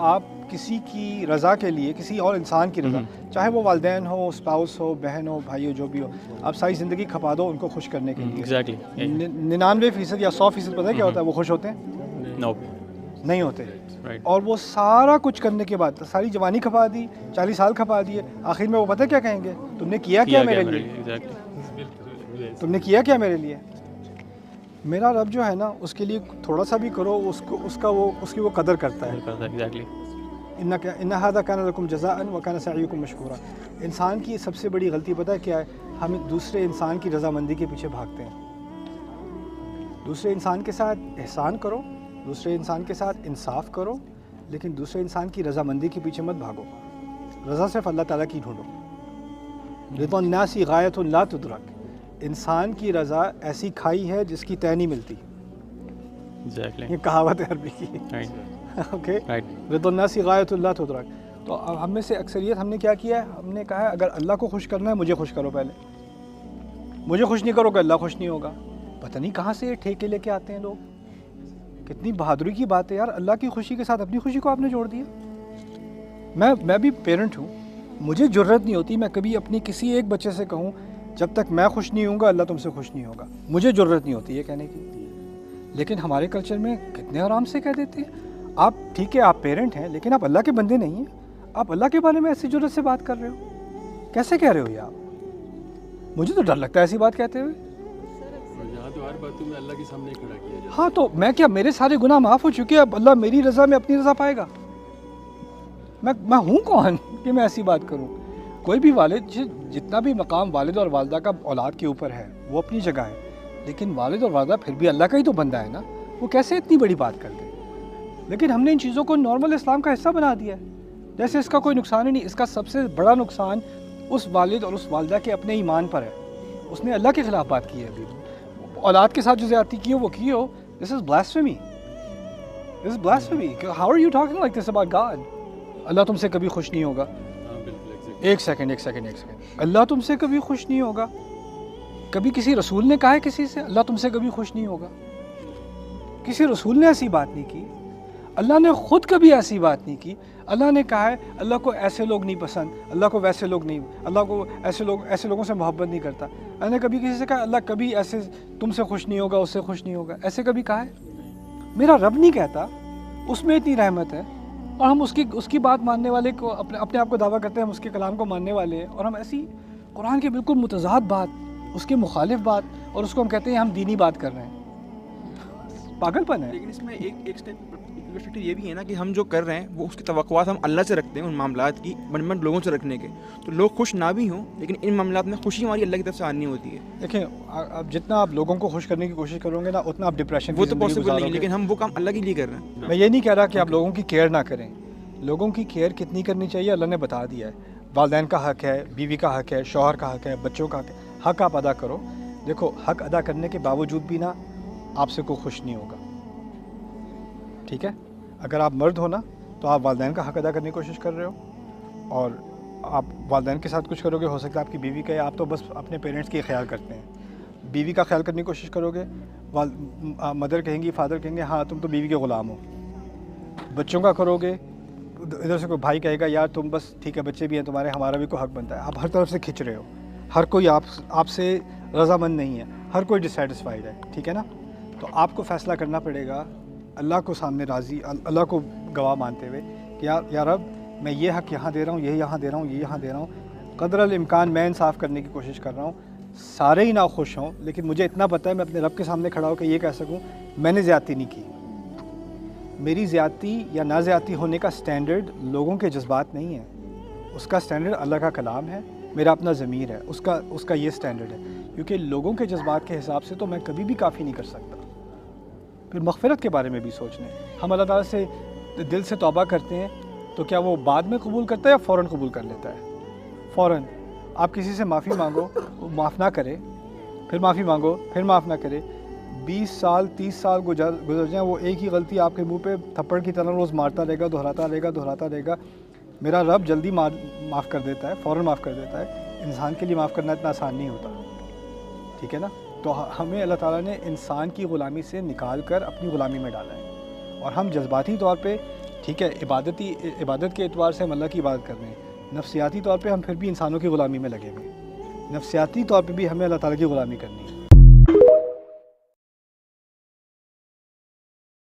آپ کسی کی رضا کے لیے، کسی اور انسان کی رضا، چاہے وہ والدین ہو، اسپاؤس ہو، بہن ہو، بھائی ہو، جو بھی ہو، آپ ساری زندگی کھپا دو ان کو خوش کرنے کے لیے. 99% یا 100% پتہ ہے کیا ہوتا ہے؟ وہ خوش ہوتے ہیں؟ نہیں ہوتے. اور وہ سارا کچھ کرنے کے بعد ساری جوانی کھپا دی، 40 سال کھپا دیے، آخر میں وہ پتہ کیا کہیں گے؟ تم نے کیا کیا میرے لیے؟ تم نے کیا کیا میرے لیے؟ میرا رب جو ہے نا، اس کے لیے تھوڑا سا بھی کرو، اس کی وہ قدر کرتا ہے. ان ھذا کان لکم جزاء وکان سعیکم مشکورا. انسان کی سب سے بڑی غلطی پتہ ہے کیا ہے؟ ہم دوسرے انسان کی رضامندی کے پیچھے بھاگتے ہیں. دوسرے انسان کے ساتھ احسان کرو، دوسرے انسان کے ساتھ انصاف کرو، لیکن دوسرے انسان کی رضامندی کے پیچھے مت بھاگو. رضا صرف اللہ تعالیٰ کی ڈھونڈو. رضا الناس غایۃ لا تدرک. انسان کی رضا ایسی کھائی ہے جس کی تہ نہیں ملتی. یہ کہاوت ہے عربی کی. اوکے، رضا الناس غایۃ لا تدرک. تو ہم میں سے اکثریت ہم نے کیا کیا ہے؟ ہم نے کہا ہے اگر اللہ کو خوش کرنا ہے مجھے خوش کرو، پہلے مجھے خوش نہیں کرو کہ اللہ خوش نہیں ہوگا. پتہ نہیں کہاں سے یہ ٹھیکے لے کے آتے ہیں لوگ. کتنی بہادری کی بات ہے یار، اللہ کی خوشی کے ساتھ اپنی خوشی کو آپ نے جوڑ دیا. میں بھی پیرنٹ ہوں، مجھے جرت نہیں ہوتی میں کبھی اپنی کسی ایک بچے سے کہوں جب تک میں خوش نہیں ہوں گا اللہ تم سے خوش نہیں ہوگا. مجھے جرت نہیں ہوتی یہ کہنے کی. لیکن ہمارے کلچر میں کتنے آرام سے کہہ دیتے ہیں. آپ ٹھیک ہے آپ پیرنٹ ہیں لیکن آپ اللہ کے بندے نہیں ہیں. آپ اللہ کے بارے میں ایسی جرت سے بات کر رہے ہو؟ کیسے کہہ رہے ہو یہ آپ؟ مجھے تو ڈر لگتا ہے ایسی بات کہتے ہوئے. تو ہر باتوں میں اللہ کے سامنے کھڑا کیا جاتا ہے. ہاں تو میں کیا، میرے سارے گناہ معاف ہو چکے، اب اللہ میری رضا میں اپنی رضا پائے گا؟ میں ہوں کون کہ میں ایسی بات کروں؟ کوئی بھی والد، جتنا بھی مقام والد اور والدہ کا اولاد کے اوپر ہے وہ اپنی جگہ ہے، لیکن والد اور والدہ پھر بھی اللہ کا ہی تو بندہ ہے نا. وہ کیسے اتنی بڑی بات کر دیں؟ لیکن ہم نے ان چیزوں کو نارمل اسلام کا حصہ بنا دیا ہے، جیسے اس کا کوئی نقصان ہی نہیں. اس کا سب سے بڑا نقصان اس والد اور اس والدہ کے اپنے ایمان پر ہے. اس نے اللہ کے خلاف بات کی ہے. ابھی اولاد کے ساتھ جو زیادتی کی ہو وہ کی ہو. This is blasphemy. This is blasphemy. How are you talking like this about God? اللہ تم سے کبھی خوش نہیں ہوگا. ایک سیکنڈ. اللہ تم سے کبھی خوش نہیں ہوگا. کبھی کسی رسول نے کہا ہے کسی سے اللہ تم سے کبھی خوش نہیں ہوگا؟ کسی رسول نے ایسی بات نہیں کی. اللہ نے خود کبھی ایسی بات نہیں کی. اللہ نے کہا ہے اللہ کو ایسے لوگ نہیں پسند، اللہ کو ویسے لوگ نہیں، اللہ کو ایسے لوگوں سے محبت نہیں کرتا. اللہ نے کبھی کسی سے کہا اللہ کبھی ایسے تم سے خوش نہیں ہوگا، اس سے خوش نہیں ہوگا، ایسے کبھی کہا ہے؟ میرا رب نہیں کہتا. اس میں اتنی رحمت ہے اور ہم اس کی بات ماننے والے کو اپنے آپ کو دعویٰ کرتے ہیں ہم اس کے کلام کو ماننے والے ہیں، اور ہم ایسی قرآن کے بالکل متضاد بات، اس کے مخالف بات، اور اس کو ہم کہتے ہیں ہم دینی بات کر رہے ہیں. پاگل پن ہے. لیکن اس میں ایک پرسپیکٹو یہ بھی ہے نا کہ ہم جو کر رہے ہیں وہ اس کی توقعات ہم اللہ سے رکھتے ہیں، ان معاملات کی بن لوگوں سے رکھنے کے. تو لوگ خوش نہ بھی ہوں لیکن ان معاملات میں خوشی ہماری اللہ کی طرف سے آنی ہوتی ہے. دیکھیں اب جتنا آپ لوگوں کو خوش کرنے کی کوشش کرو گے نا اتنا آپ ڈپریشن وہ تو پاسبل نہیں، لیکن ہم وہ کام اللہ کے لیے کر رہے ہیں. میں یہ نہیں کہہ رہا کہ آپ لوگوں کی کیئر نہ کریں. لوگوں کی کیئر کتنی کرنی چاہیے اللہ نے بتا دیا ہے. والدین کا حق ہے، بیوی کا حق ہے، شوہر کا حق ہے، بچوں کا حق ہے. حق آپ ادا کرو. دیکھو حق ادا کرنے کے باوجود بھی نا آپ سے کوئی خوش نہیں ہوگا. ٹھیک ہے، اگر آپ مرد ہو نا تو آپ والدین کا حق ادا کرنے کی کوشش کر رہے ہو، اور آپ والدین کے ساتھ کچھ کرو گے، ہو سکتا ہے آپ کی بیوی کا، آپ تو بس اپنے پیرنٹس کی خیال کرتے ہیں. بیوی کا خیال کرنے کی کوشش کرو گے، مدر کہیں گی، فادر کہیں گے ہاں تم تو بیوی کے غلام ہو. بچوں کا کرو گے، ادھر سے کوئی بھائی کہے گا یار تم بس ٹھیک ہے بچے بھی ہیں تمہارے، ہمارا بھی کوئی حق بنتا ہے. آپ ہر طرف سے کھنچ رہے ہو، ہر کوئی آپ سے رضامند نہیں ہے، ہر کوئی ڈسسیٹسفائیڈ ہے. ٹھیک ہے نا؟ تو آپ کو فیصلہ کرنا پڑے گا اللہ کو سامنے راضی، اللہ کو گواہ مانتے ہوئے کہ یا رب میں یہ حق یہاں دے رہا ہوں، یہ یہاں دے رہا ہوں، یہ یہاں دے رہا ہوں. قدر الامکان میں انصاف کرنے کی کوشش کر رہا ہوں. سارے ہی نہ خوش ہوں لیکن مجھے اتنا پتہ ہے میں اپنے رب کے سامنے کھڑا ہو کے یہ کہہ سکوں میں نے زیادتی نہیں کی. میری زیادتی یا نہ زیادتی ہونے کا سٹینڈرڈ لوگوں کے جذبات نہیں ہے، اس کا سٹینڈرڈ اللہ کا کلام ہے، میرا اپنا ضمیر ہے، اس کا یہ سٹینڈرڈ ہے. کیونکہ لوگوں کے جذبات کے حساب سے تو میں کبھی بھی کافی نہیں کر سکتا. پھر مغفرت کے بارے میں بھی سوچ لیں. ہم اللہ تعالیٰ سے دل سے توبہ کرتے ہیں تو کیا وہ بعد میں قبول کرتا ہے یا فوراً قبول کر لیتا ہے؟ فوراً. آپ کسی سے معافی مانگو وہ معاف نہ کرے، پھر معافی مانگو پھر معاف نہ کرے، 20 سال 30 سال گزر جائیں وہ ایک ہی غلطی آپ کے منہ پہ تھپڑ کی طرح روز مارتا رہے گا، دہراتا رہے گا. میرا رب جلدی معاف کر دیتا ہے، فوراً معاف کر دیتا ہے. انسان کے لیے معاف کرنا اتنا آسان نہیں ہوتا. ٹھیک ہے نا؟ تو ہمیں اللہ تعالیٰ نے انسان کی غلامی سے نکال کر اپنی غلامی میں ڈالا ہے، اور ہم جذباتی طور پہ ٹھیک ہے، عبادت کے اعتبار سے ہم اللہ کی عبادت کر رہے ہیں، نفسیاتی طور پہ ہم پھر بھی انسانوں کی غلامی میں لگے ہوئے ہیں، نفسیاتی طور پہ بھی ہمیں اللہ تعالیٰ کی غلامی کرنی ہے۔